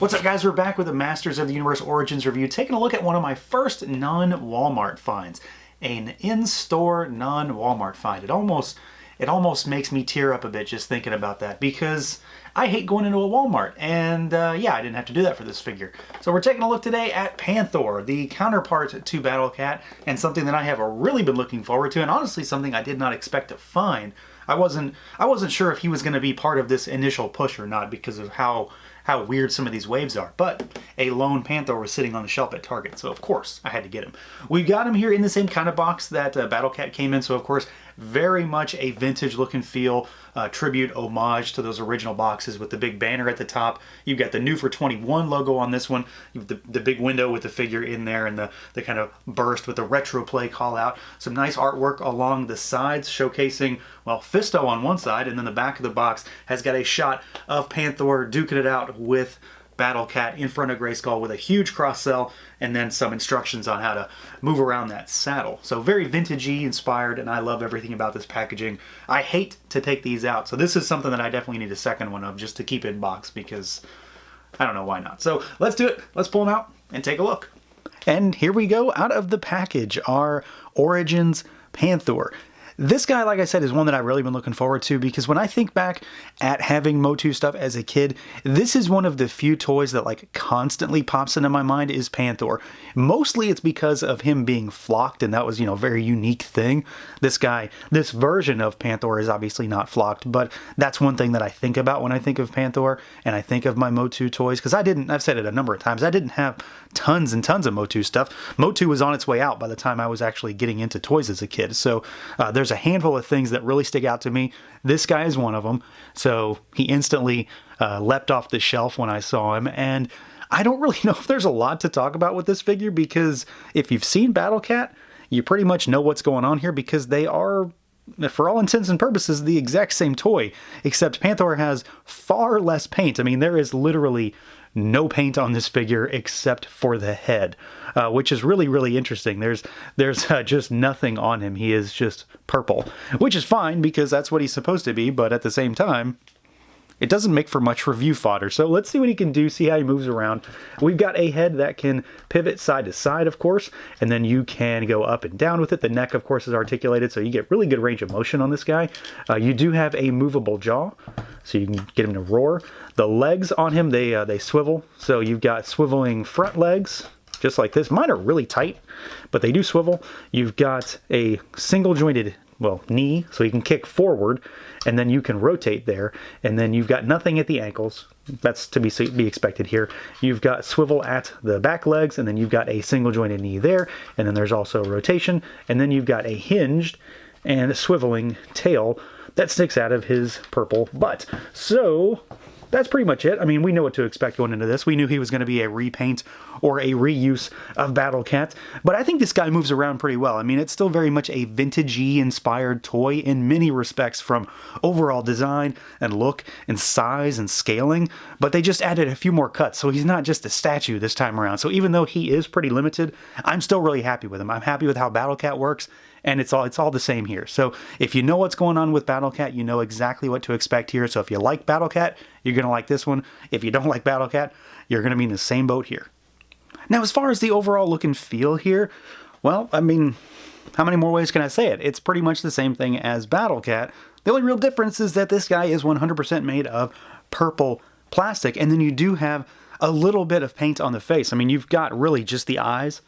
What's up, guys? We're back with the Masters of the Universe Origins review, taking a look at one of my first non-Walmart finds. An in-store non-Walmart find. It almost makes me tear up a bit just thinking about that, because I hate going into a Walmart, and yeah, I didn't have to do that for this figure. So we're taking a look today at Panthor, the counterpart to Battle Cat, and something that I have really been looking forward to, and honestly something I did not expect to find. I wasn't sure if he was going to be part of this initial push or not because of how weird some of these waves are, but a lone Panthor was sitting on the shelf at Target, so of course I had to get him. We've got him here in the same kind of box that Battle Cat came in, so of course very much a vintage look and feel, tribute, homage to those original boxes with the big banner at the top. You've got the New for 21 logo on this one. You've the big window with the figure in there and the kind of burst with the retro play call out. Some nice artwork along the sides showcasing, well, Fisto on one side, and then the back of the box has got a shot of Panthor duking it out with Battle Cat in front of Grayskull with a huge cross-sell and then some instructions on how to move around that saddle. So very vintagey inspired, and I love everything about this packaging. I hate to take these out, so this is something that I definitely need a second one of just to keep in box, because I don't know why not. So let's do it. Let's pull them out and take a look. And here we go. Out of the package, our Origins Panthor. This guy, like I said, is one that I've really been looking forward to, because when I think back at having MOTU stuff as a kid, this is one of the few toys that like constantly pops into my mind is Panthor. Mostly it's because of him being flocked, and that was, you know, a very unique thing. This version of Panthor is obviously not flocked, but that's one thing that I think about when I think of Panthor, and I think of my MOTU toys, because I've said it a number of times, I didn't have tons and tons of MOTU stuff. MOTU was on its way out by the time I was actually getting into toys as a kid, so there's a handful of things that really stick out to me. This guy is one of them, so he instantly leapt off the shelf when I saw him, and I don't really know if there's a lot to talk about with this figure, because if you've seen Battle Cat, you pretty much know what's going on here, because they are, for all intents and purposes, the exact same toy, except Panthor has far less paint. I mean, there is literally no paint on this figure except for the head, which is really, really interesting. There's just nothing on him. He is just purple, which is fine because that's what he's supposed to be, but at the same time, it doesn't make for much review fodder. So let's see what he can do, see how he moves around. We've got a head that can pivot side to side, of course, and then you can go up and down with it. The neck, of course, is articulated, so you get really good range of motion on this guy. You do have a movable jaw, so you can get him to roar. The legs on him, they swivel, so you've got swiveling front legs, just like this. Mine are really tight, but they do swivel. You've got a single jointed, well, knee, so you can kick forward, and then you can rotate there, and then you've got nothing at the ankles. That's to be expected here. You've got swivel at the back legs, and then you've got a single jointed knee there, and then there's also rotation, and then you've got a hinged and a swiveling tail that sticks out of his purple butt. So that's pretty much it. I mean, we know what to expect going into this. We knew he was going to be a repaint or a reuse of Battle Cat, but I think this guy moves around pretty well. I mean, it's still very much a vintagey inspired toy in many respects, from overall design and look and size and scaling, but they just added a few more cuts, so he's not just a statue this time around. So even though he is pretty limited, I'm still really happy with him. I'm happy with how Battle Cat works, and it's all the same here. So if you know what's going on with Battle Cat, you know exactly what to expect here. So if you like Battle Cat, you're going to like this one. If you don't like Battle Cat, you're going to be in the same boat here. Now, as far as the overall look and feel here, well, I mean, how many more ways can I say it? It's pretty much the same thing as Battle Cat. The only real difference is that this guy is 100% made of purple plastic, and then you do have a little bit of paint on the face. I mean, you've got really just the eyes.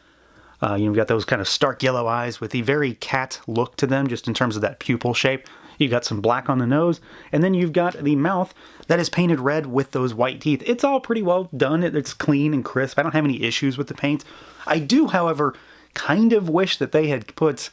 You've got those kind of stark yellow eyes with the very cat look to them, just in terms of that pupil shape. You've got some black on the nose, and then you've got the mouth that is painted red with those white teeth. It's all pretty well done. It's clean and crisp. I don't have any issues with the paint. I do, however, kind of wish that they had put,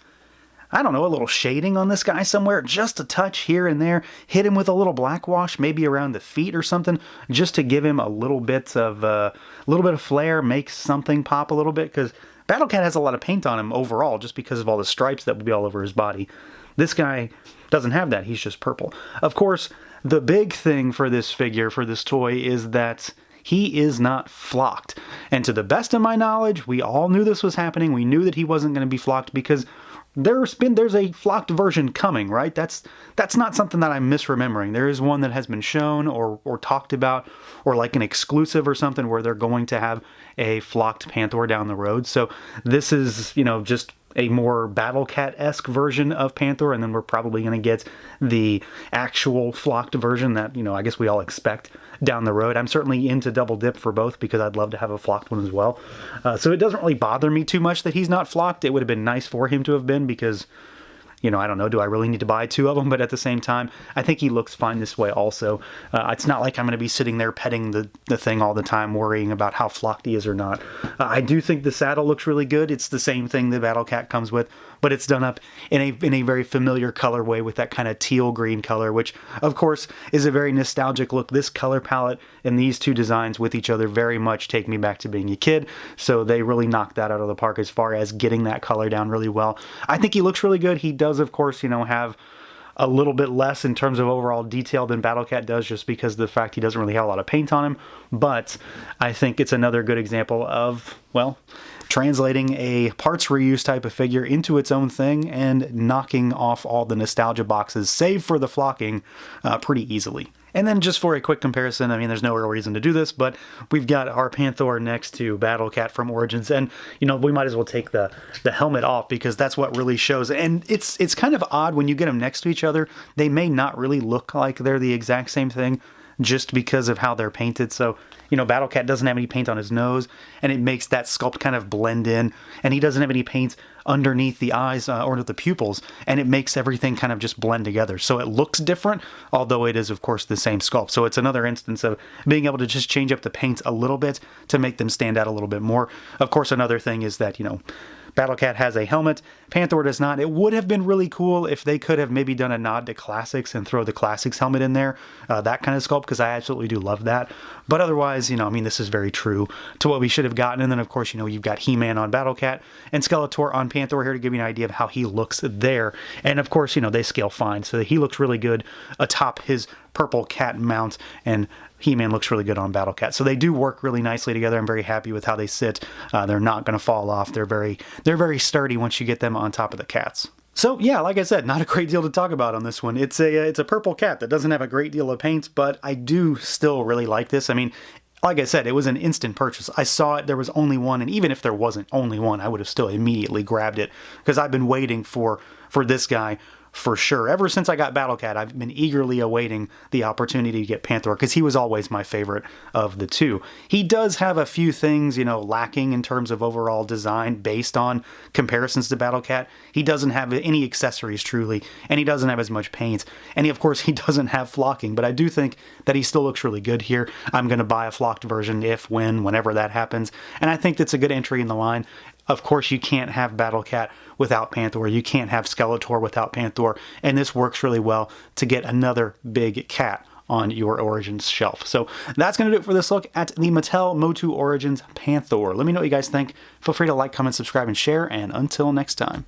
I don't know, a little shading on this guy somewhere, just a touch here and there. Hit him with a little black wash, maybe around the feet or something, just to give him a little bit of flair, make something pop a little bit, because Battle Cat has a lot of paint on him overall, just because of all the stripes that would be all over his body. This guy doesn't have that. He's just purple. Of course, the big thing for this figure, for this toy, is that he is not flocked. And to the best of my knowledge, we all knew this was happening. We knew that he wasn't going to be flocked, because there's a flocked version coming, right? That's not something that I'm misremembering. There is one that has been shown or talked about, or like an exclusive or something where they're going to have a flocked Panthor down the road. So this is, you know, just a more Battle Cat-esque version of Panthor, and then we're probably going to get the actual flocked version that, you know, I guess we all expect down the road. I'm certainly into double dip for both because I'd love to have a flocked one as well. So it doesn't really bother me too much that he's not flocked. It would have been nice for him to have been because, you know, I don't know, do I really need to buy two of them? But at the same time, I think he looks fine this way also. It's not like I'm going to be sitting there petting the thing all the time, worrying about how flocked he is or not. I do think the saddle looks really good. It's the same thing the Battle Cat comes with, but it's done up in a very familiar colorway with that kind of teal green color, which of course is a very nostalgic look. This color palette and these two designs with each other very much take me back to being a kid. So they really knocked that out of the park as far as getting that color down really well. I think he looks really good. He does, of course, you know, have a little bit less in terms of overall detail than Battle Cat does, just because of the fact he doesn't really have a lot of paint on him. But I think it's another good example of, well, translating a parts reuse type of figure into its own thing and knocking off all the nostalgia boxes, save for the flocking, pretty easily. And then just for a quick comparison, I mean, there's no real reason to do this, but we've got our Panthor next to Battle Cat from Origins, and, you know, we might as well take the helmet off because that's what really shows. And it's kind of odd when you get them next to each other. They may not really look like they're the exact same thing just because of how they're painted. So, you know, Battle Cat doesn't have any paint on his nose, and it makes that sculpt kind of blend in, and he doesn't have any paint underneath the eyes or the pupils, and it makes everything kind of just blend together. So it looks different, although it is, of course, the same sculpt. So it's another instance of being able to just change up the paints a little bit to make them stand out a little bit more. Of course, another thing is that, you know, Battle Cat has a helmet, Panthor does not. It would have been really cool if they could have maybe done a nod to Classics and throw the Classics helmet in there, that kind of sculpt, because I absolutely do love that. But otherwise, you know, I mean, this is very true to what we should have gotten. And then, of course, you know, you've got He-Man on Battle Cat and Skeletor on Panthor here to give you an idea of how he looks there. And, of course, you know, they scale fine, so he looks really good atop his purple cat mount, and He-Man looks really good on Battle Cat. So they do work really nicely together. I'm very happy with how they sit. They're not going to fall off. They're very sturdy once you get them on top of the cats. So yeah, like I said, not a great deal to talk about on this one. It's a purple cat that doesn't have a great deal of paint, but I do still really like this. I mean, like I said, it was an instant purchase. I saw it, there was only one, and even if there wasn't only one, I would have still immediately grabbed it, because I've been waiting for this guy for sure. Ever since I got Battle Cat, I've been eagerly awaiting the opportunity to get Panthor, because he was always my favorite of the two. He does have a few things, you know, lacking in terms of overall design based on comparisons to Battle Cat. He doesn't have any accessories, truly, and he doesn't have as much paint, and of course he doesn't have flocking, but I do think that he still looks really good here. I'm going to buy a flocked version whenever that happens, and I think that's a good entry in the line. Of course, you can't have Battle Cat without Panthor. You can't have Skeletor without Panthor. And this works really well to get another big cat on your Origins shelf. So that's going to do it for this look at the Mattel MOTU Origins Panthor. Let me know what you guys think. Feel free to like, comment, subscribe, and share. And until next time.